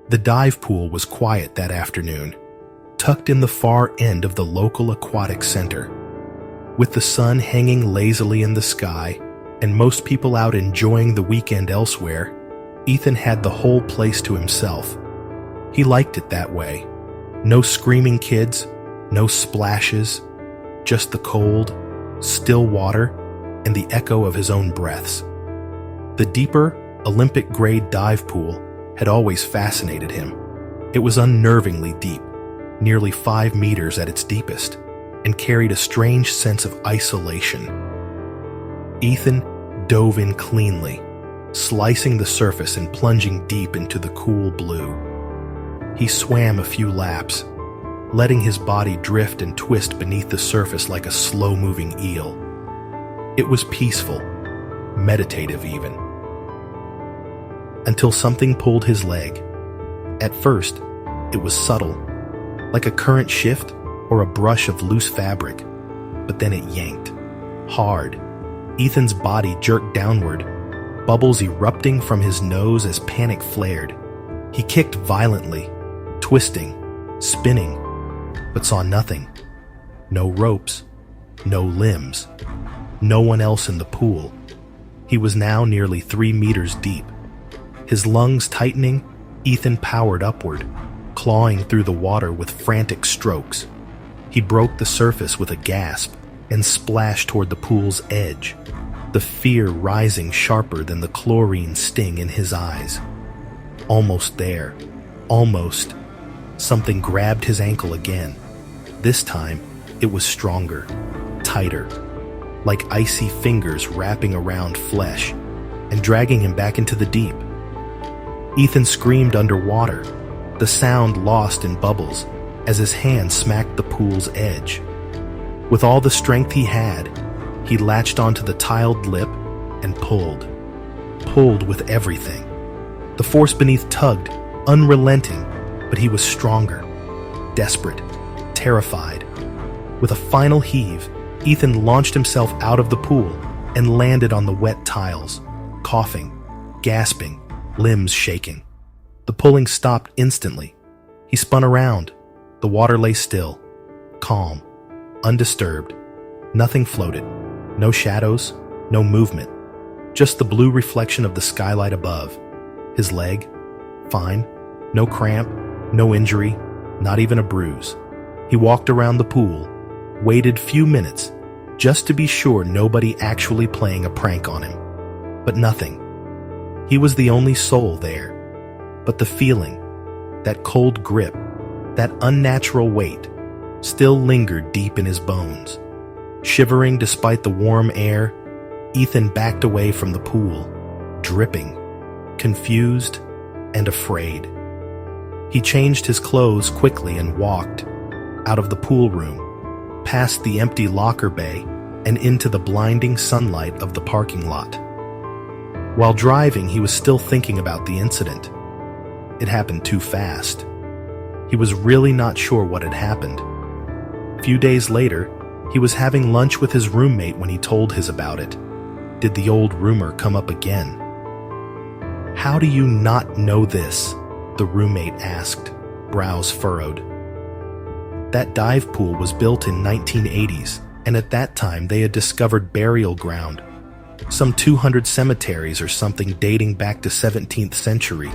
The dive pool was quiet that afternoon, tucked in the far end of the local aquatic center. With the sun hanging lazily in the sky and most people out enjoying the weekend elsewhere, Ethan had the whole place to himself. He liked it that way. No screaming kids, no splashes, just the cold, still water and the echo of his own breaths. The deeper, Olympic-grade dive pool had always fascinated him. It was unnervingly deep, nearly 5 meters at its deepest, and carried a strange sense of isolation. Ethan dove in cleanly, slicing the surface and plunging deep into the cool blue. He swam a few laps, letting his body drift and twist beneath the surface like a slow-moving eel. It was peaceful, meditative even. Until something pulled his leg. At first, it was subtle, like a current shift or a brush of loose fabric, but then it yanked, hard. Ethan's body jerked downward, bubbles erupting from his nose as panic flared. He kicked violently, twisting, spinning, but saw nothing. No ropes, no limbs, no one else in the pool. He was now nearly 3 meters deep. His lungs tightening, Ethan powered upward, clawing through the water with frantic strokes. He broke the surface with a gasp and splashed toward the pool's edge, the fear rising sharper than the chlorine sting in his eyes. Almost there. Almost. Something grabbed his ankle again. This time, it was stronger, tighter, like icy fingers wrapping around flesh and dragging him back into the deep. Ethan screamed underwater, the sound lost in bubbles as his hand smacked the pool's edge. With all the strength he had, he latched onto the tiled lip and pulled with everything. The force beneath tugged, unrelenting, but he was stronger, desperate, terrified. With a final heave, Ethan launched himself out of the pool and landed on the wet tiles, coughing, gasping, limbs shaking. The pulling stopped instantly. He spun around. The water lay still, calm, undisturbed. Nothing floated. No shadows, no movement. Just the blue reflection of the skylight above. His leg, fine. No cramp, no injury, not even a bruise. He walked around the pool, waited few minutes, just to be sure nobody actually playing a prank on him. But nothing. He was the only soul there. But the feeling, that cold grip, that unnatural weight, still lingered deep in his bones. Shivering despite the warm air, Ethan backed away from the pool, dripping, confused, and afraid. He changed his clothes quickly and walked out of the pool room, past the empty locker bay, and into the blinding sunlight of the parking lot. While driving, he was still thinking about the incident. It happened too fast. He was really not sure what had happened. A few days later, he was having lunch with his roommate when he told his about it. Did the old rumor come up again? "How do you not know this?" the roommate asked, brows furrowed. That dive pool was built in 1980s, and at that time they had discovered burial ground, some 200 cemeteries or something dating back to 17th century.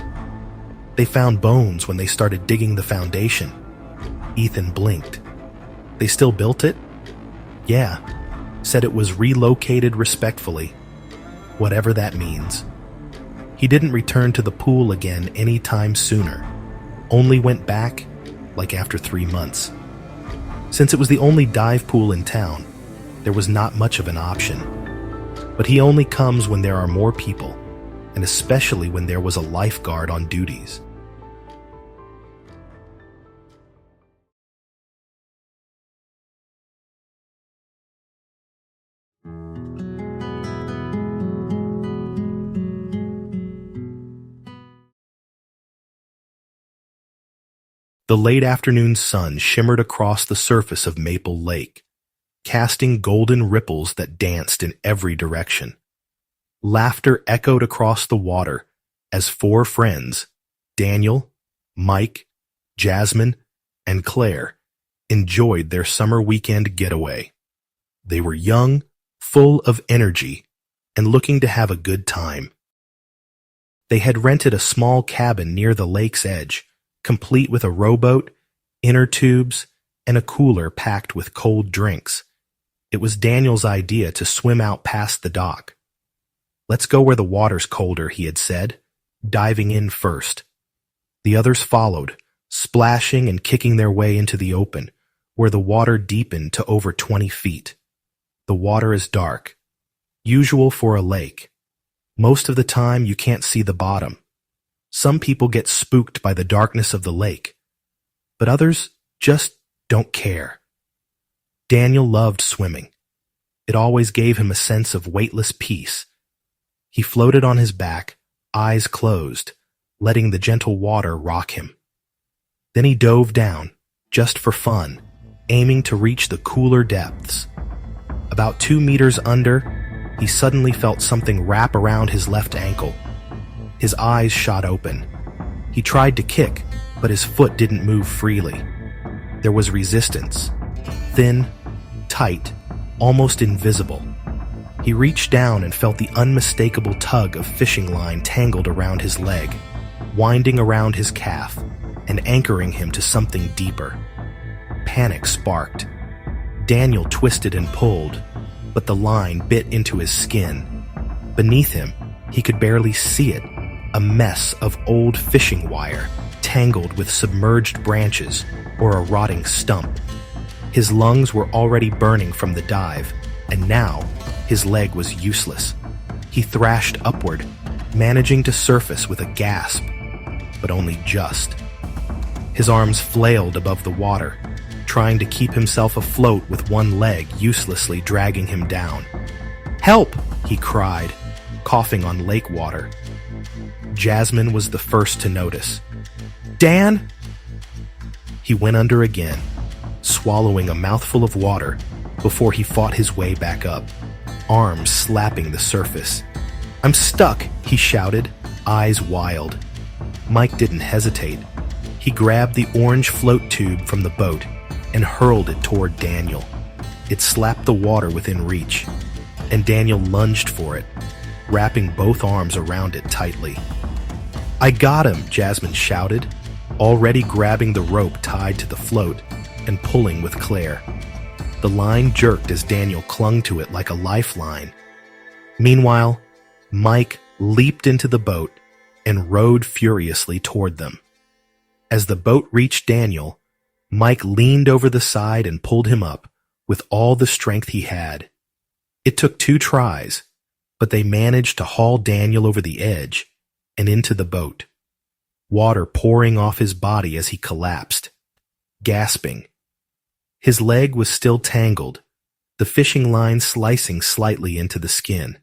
They found bones when they started digging the foundation. Ethan blinked. They still built it? Yeah, said it was relocated respectfully, whatever that means. He didn't return to the pool again any time sooner, only went back like after 3 months. Since it was the only dive pool in town, there was not much of an option. But he only comes when there are more people, and especially when there was a lifeguard on duties. The late afternoon sun shimmered across the surface of Maple Lake, casting golden ripples that danced in every direction. Laughter echoed across the water as 4 friends, Daniel, Mike, Jasmine, and Claire enjoyed their summer weekend getaway. They were young, full of energy, and looking to have a good time. They had rented a small cabin near the lake's edge, complete with a rowboat, inner tubes, and a cooler packed with cold drinks. It was Daniel's idea to swim out past the dock. "Let's go where the water's colder," he had said, diving in first. The others followed, splashing and kicking their way into the open, where the water deepened to over 20 feet. The water is dark, usual for a lake. Most of the time you can't see the bottom. Some people get spooked by the darkness of the lake, but others just don't care. Daniel loved swimming. It always gave him a sense of weightless peace. He floated on his back, eyes closed, letting the gentle water rock him. Then he dove down, just for fun, aiming to reach the cooler depths. About 2 meters under, he suddenly felt something wrap around his left ankle. His eyes shot open. He tried to kick, but his foot didn't move freely. There was resistance. Thin, tight, almost invisible. He reached down and felt the unmistakable tug of fishing line tangled around his leg, winding around his calf, and anchoring him to something deeper. Panic sparked. Daniel twisted and pulled, but the line bit into his skin. Beneath him, he could barely see it, a mess of old fishing wire, tangled with submerged branches or a rotting stump. His lungs were already burning from the dive, and now his leg was useless. He thrashed upward, managing to surface with a gasp, but only just. His arms flailed above the water, trying to keep himself afloat with one leg uselessly dragging him down. "Help!" he cried, coughing on lake water. Jasmine was the first to notice. "Dan!" He went under again, swallowing a mouthful of water before he fought his way back up, arms slapping the surface. "I'm stuck," he shouted, eyes wild. Mike didn't hesitate. He grabbed the orange float tube from the boat and hurled it toward Daniel. It slapped the water within reach, and Daniel lunged for it, wrapping both arms around it tightly. "I got him," Jasmine shouted, already grabbing the rope tied to the float and pulling with Claire. The line jerked as Daniel clung to it like a lifeline. Meanwhile, Mike leaped into the boat and rowed furiously toward them. As the boat reached Daniel, Mike leaned over the side and pulled him up with all the strength he had. It took 2 tries, but they managed to haul Daniel over the edge and into the boat, water pouring off his body as he collapsed, gasping. His leg was still tangled, the fishing line slicing slightly into the skin.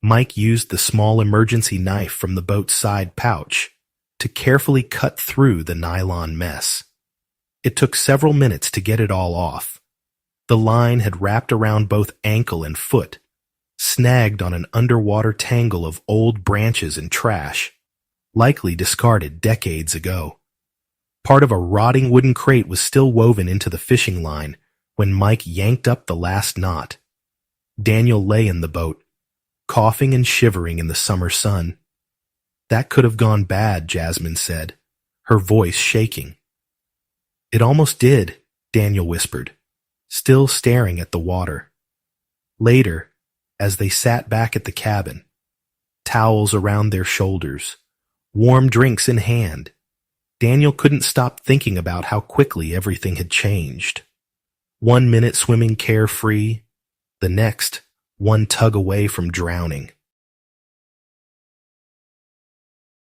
Mike used the small emergency knife from the boat's side pouch to carefully cut through the nylon mess. It took several minutes to get it all off. The line had wrapped around both ankle and foot, snagged on an underwater tangle of old branches and trash, likely discarded decades ago. Part of a rotting wooden crate was still woven into the fishing line when Mike yanked up the last knot. Daniel lay in the boat, coughing and shivering in the summer sun. "That could have gone bad," Jasmine said, her voice shaking. "It almost did," Daniel whispered, still staring at the water. Later, as they sat back at the cabin, towels around their shoulders, warm drinks in hand, Daniel couldn't stop thinking about how quickly everything had changed. 1 minute swimming carefree, the next, one tug away from drowning.